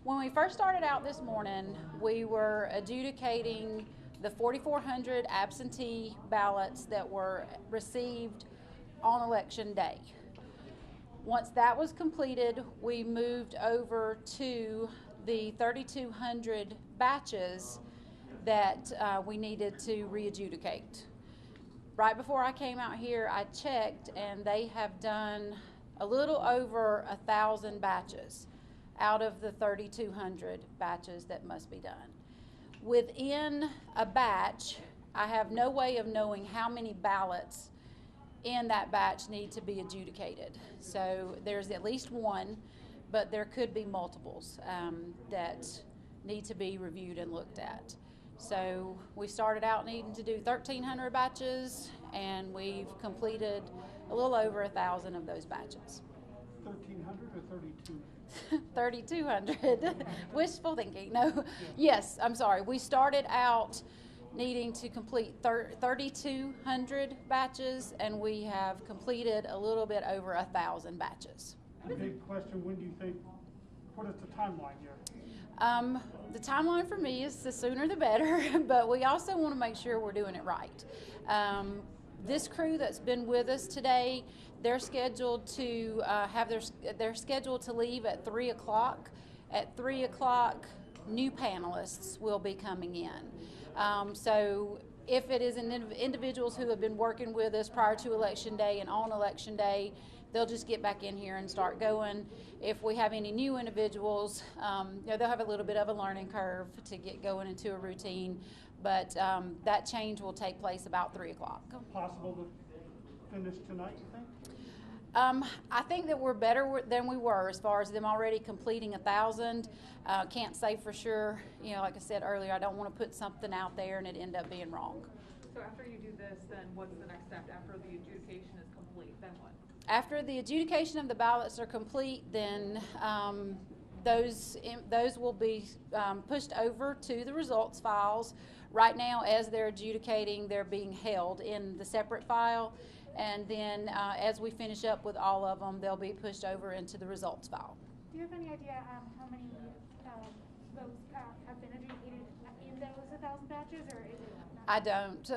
When we first started out this morning, we were adjudicating the 4,400 absentee ballots that were received on election day. Once that was completed, we moved over to the 3,200 batches that we needed to re-adjudicate. Right before I came out here, I checked, and they have done a little over 1,000 batches out of the 3,200 batches that must be done. Within a batch, I have no way of knowing how many ballots in that batch need to be adjudicated. So there's at least one, but there could be multiples that need to be reviewed and looked at. So we started out needing to do 1,300 batches, and we've completed a little over 1,000 of those batches. 1,300 or 32? 3,200. Wishful thinking. No. Yes, I'm sorry. We started out needing to complete 3,200 batches, and we have completed a little bit over 1,000 batches. The big question, when do you think, what is the timeline here? The timeline for me is the sooner the better, but we also want to make sure we're doing it right. This crew that's been with us today, they're scheduled to they're scheduled to leave at 3 o'clock. At 3 o'clock, new panelists will be coming in. So if it is individuals who have been working with us prior to election day and on election day, they'll just get back in here and start going. If we have any new individuals, they'll have a little bit of a learning curve to get going into a routine, but that change will take place about 3 o'clock. Possible to finish tonight, you think? I think that we're better than we were as far as them already completing 1,000. Can't say for sure. You know, like I said earlier, I don't want to put something out there and it end up being wrong. So after you do this, then what's the next step? After the adjudication is complete, then what? After the adjudication of the ballots are complete, then those will be pushed over to the results files. Right now, as they're adjudicating, they're being held in the separate file, and then as we finish up with all of them, they'll be pushed over into the results file. Do you have any idea how many votes have been adjudicated in those 1,000 batches, or is it not? I don't.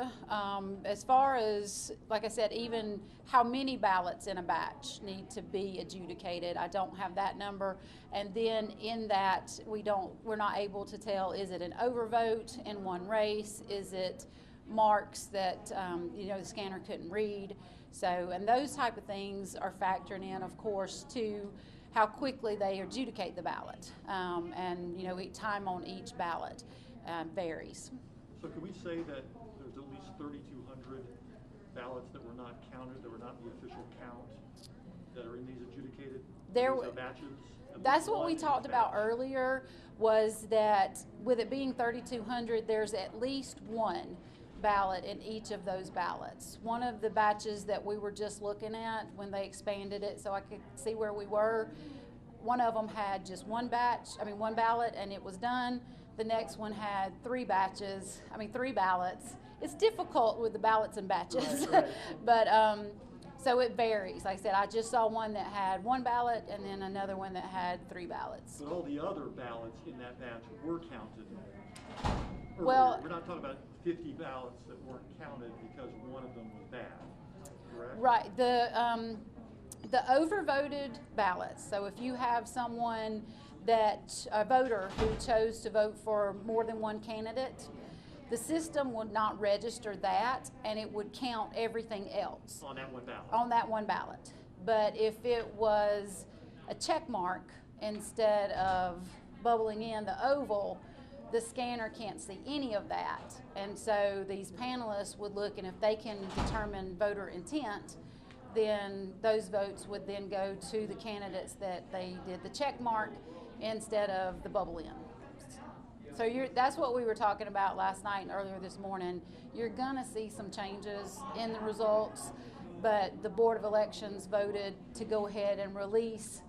As far as, like I said, even how many ballots in a batch need to be adjudicated, I don't have that number. And then in that, we're not able to tell, is it an overvote in one race? Is it marks that the scanner couldn't read? So, and those type of things are factoring in, of course, to how quickly they adjudicate the ballot. And time on each ballot varies. So can we say that there's at least 3,200 ballots that were not counted, that were not in the official count, that are in these adjudicated batches? That's what we talked about earlier, was that with it being 3,200, there's at least one ballot in each of those ballots. One of the batches that we were just looking at when they expanded it so I could see where we were, one of them had just one ballot, and it was done. The next one had three ballots. It's difficult with the ballots and batches, right. But so it varies. Like I said, I just saw one that had one ballot and then another one that had 3 ballots. But all the other ballots in that batch were counted earlier. Well, we're not talking about 50 ballots that weren't counted because one of them was bad, correct? Right. The overvoted ballots. So if you have someone a voter who chose to vote for more than one candidate, the system would not register that, and it would count everything else. On that one ballot? On that one ballot. But if it was a check mark instead of bubbling in the oval, the scanner can't see any of that. And so these panelists would look, and if they can determine voter intent, then those votes would then go to the candidates that they did the check mark instead of the bubble in. So that's what we were talking about last night and earlier this morning. You're gonna see some changes in the results, but the Board of Elections voted to go ahead and release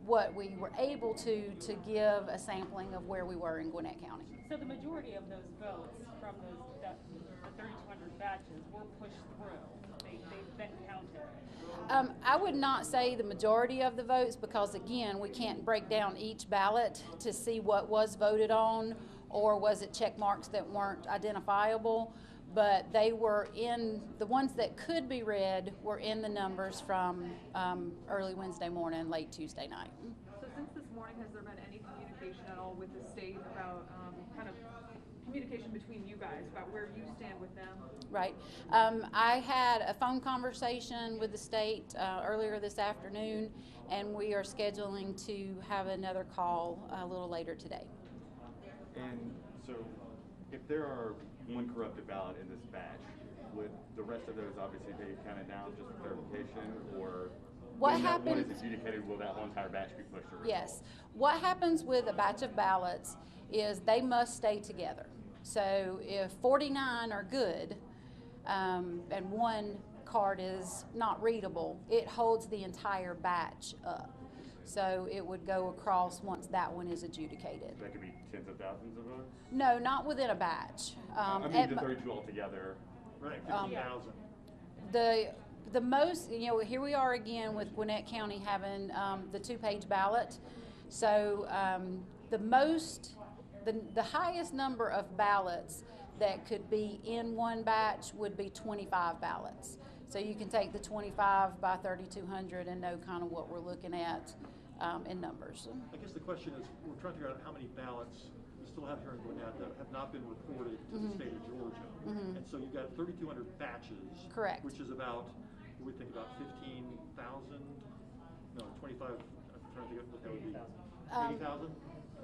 what we were able to give a sampling of where we were in Gwinnett County. So the majority of those votes from the 3,200 batches were pushed through. They been counted? I would not say the majority of the votes, because again, we can't break down each ballot to see what was voted on, or was it check marks that weren't identifiable. But they were in, the ones that could be read were in the numbers from early Wednesday morning, late Tuesday night. So since this morning, has there been any communication at all with the state about kind of communication between you guys about where you stand with them? Right. I had a phone conversation with the state earlier this afternoon, and we are scheduling to have another call a little later today. And so if there are one corrupted ballot in this batch, would the rest of those obviously be counted down just for clarification, or What when that happens? one is adjudicated, will that whole entire batch be pushed to result? Yes. What happens with a batch of ballots is they must stay together. So if 49 are good and one card is not readable, it holds the entire batch up. So it would go across once that one is adjudicated. That could be tens of thousands of votes? No, not within a batch. I mean, the 32 altogether. Right, 50,000. The most, you know, here we are again with Gwinnett County having the 2-page ballot. So the highest number of ballots that could be in one batch would be 25 ballots. So you can take the 25 by 3,200 and know kind of what we're looking at in numbers. I guess the question is, we're trying to figure out how many ballots we still have here in Gwinnett that have not been reported to the state of Georgia. And so you've got 3,200 batches. Correct. Which is about, we think about 15,000, no, 25, I'm trying to think of what that would be. 80,000?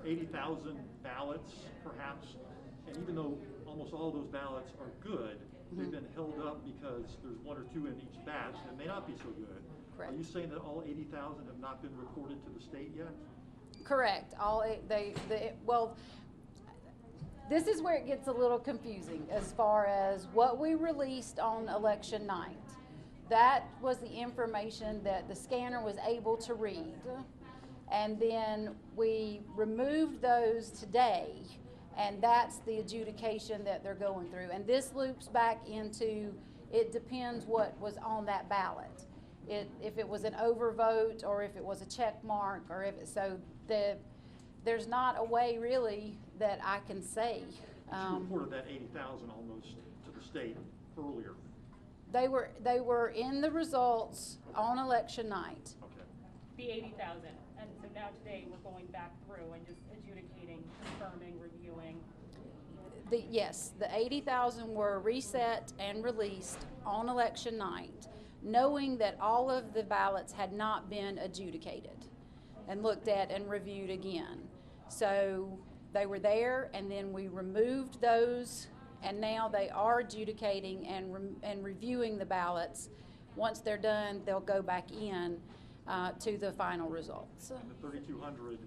80,000 ballots, perhaps. And even though almost all those ballots are good, they've been held up because there's one or two in each batch that may not be so good. Correct. Are you saying that all 80,000 have not been reported to the state yet? Correct. Well, this is where it gets a little confusing as far as what we released on election night. That was the information that the scanner was able to read. And then we removed those today, and that's the adjudication that they're going through. And this loops back into, it depends what was on that ballot. If it was an overvote, or if it was a check mark, or if it, so there's not a way really that I can say. You reported that 80,000 almost to the state earlier. They were in the results on election night. Okay. The 80,000, and so now today we're going back through and just adjudicating, confirming, reviewing. Yes, the 80,000 were reset and released on election night, knowing that all of the ballots had not been adjudicated and looked at and reviewed again. So they were there, and then we removed those, and now they are adjudicating and reviewing the ballots. Once they're done, they'll go back in to the final results. And the 3,200,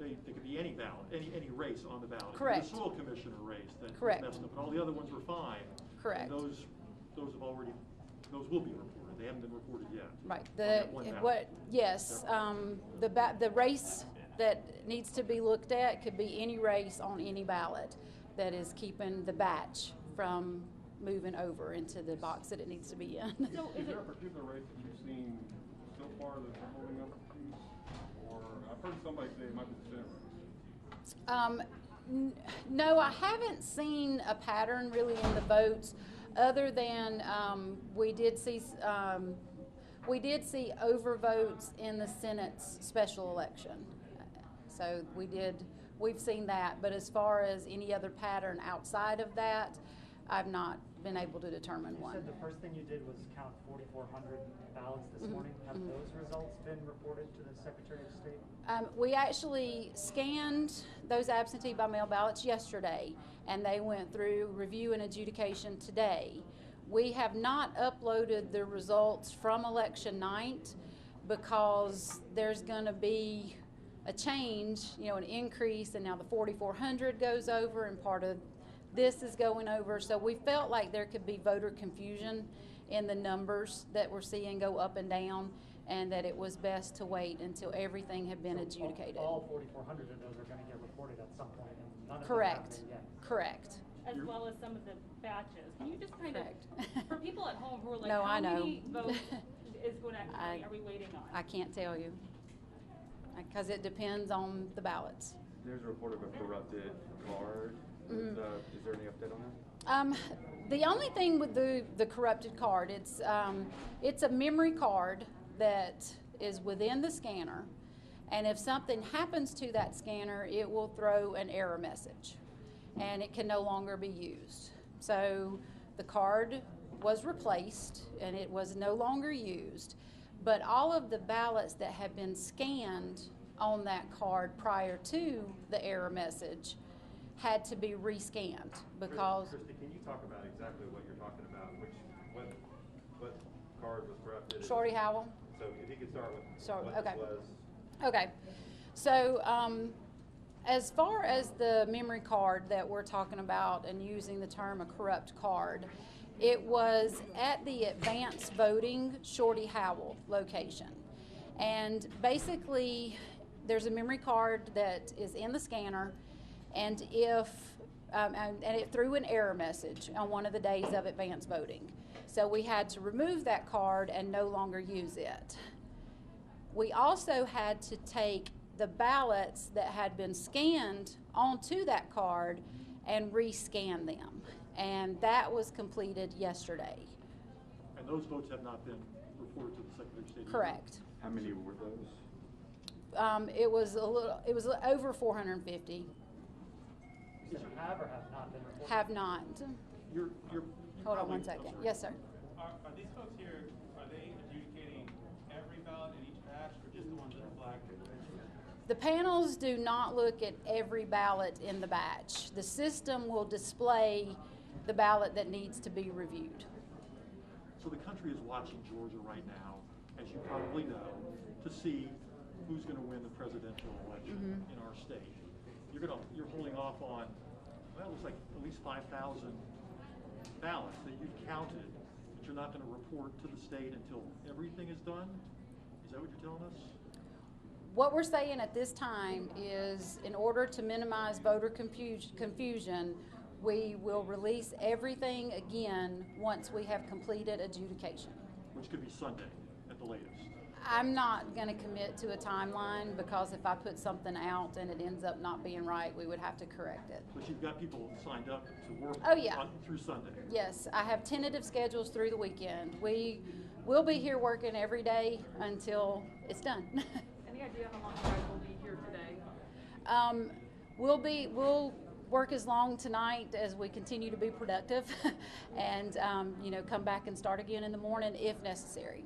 they could be any ballot, any race on the ballot. Correct. The soil commissioner race that Correct. was messed up, and all the other ones were fine. Correct. And those will be reported. They haven't been reported yet. Right. On that one ballot. Yes. The race that needs to be looked at could be any race on any ballot that is keeping the batch from moving over into the box that it needs to be in. So Is there a particular race that you've seen so far that they're holding up these? Or I've heard somebody say it might be the Senate race. No, I haven't seen a pattern really in the votes, other than we did see overvotes in the Senate's special election. So we've seen that, but as far as any other pattern outside of that, I've not been able to determine one. You said the first thing you did was count 4,400 ballots this morning. Have those results been reported to the Secretary of State? We actually scanned those absentee by mail ballots yesterday, and they went through review and adjudication today. We have not uploaded the results from election night because there's going to be a change, an increase, and now the 4,400 goes over, and part of this is going over. So we felt like there could be voter confusion in the numbers that we're seeing go up and down, and that it was best to wait until everything had been adjudicated. All 4,400 of those are going to get reported at some point, and none of Correct. them have been yet. Correct. as You're- well as some of the batches. Can you just kind Correct. of, for people at home who are like, No, I how know. many votes is Gwinnett County, are we waiting on? I can't tell you, because it depends on the ballots. There's a report of a corrupted card. Mhm. Is there any update on that? The only thing with the corrupted card, it's a memory card that is within the scanner, and if something happens to that scanner, it will throw an error message, and it can no longer be used. So the card was replaced, and it was no longer used, but all of the ballots that have been scanned on that card prior to the error message had to be rescanned because Christy, can you talk about exactly what you're talking about? What card was corrupted? Shorty Howell. So if you could start with Sorry, what okay. this was. Okay, so as far as the memory card that we're talking about and using the term a corrupt card, it was at the advanced voting Shorty Howell location. And basically, there's a memory card that is in the scanner, and if and it threw an error message on one of the days of advanced voting. So we had to remove that card and no longer use it. We also had to take the ballots that had been scanned onto that card and rescan them. And that was completed yesterday. And those votes have not been reported to the Secretary of State? Correct. How many were those? It was over 450. You said have or have not been reported? Have not. You're Hold on probably- one second. I'm sorry. Yes, sir. Are these folks here, are they adjudicating every ballot in each batch or just the ones that are flagged? The panels do not look at every ballot in the batch. The system will display the ballot that needs to be reviewed. So the country is watching Georgia right now, as you probably know, to see who's going to win the presidential election in our state. You're holding off on, well, it looks like at least 5,000 ballots that you've counted, that you're not going to report to the state until everything is done? Is that what you're telling us? What we're saying at this time is, in order to minimize voter confusion, we will release everything again once we have completed adjudication. Which could be Sunday at the latest. I'm not going to commit to a timeline, because if I put something out and it ends up not being right, we would have to correct it. But you've got people signed up to work Oh, yeah. through Sunday. Yes, I have tentative schedules through the weekend. We will be here working every day until it's done. Any idea how long you guys will be here today? We'll work as long tonight as we continue to be productive, and come back and start again in the morning if necessary.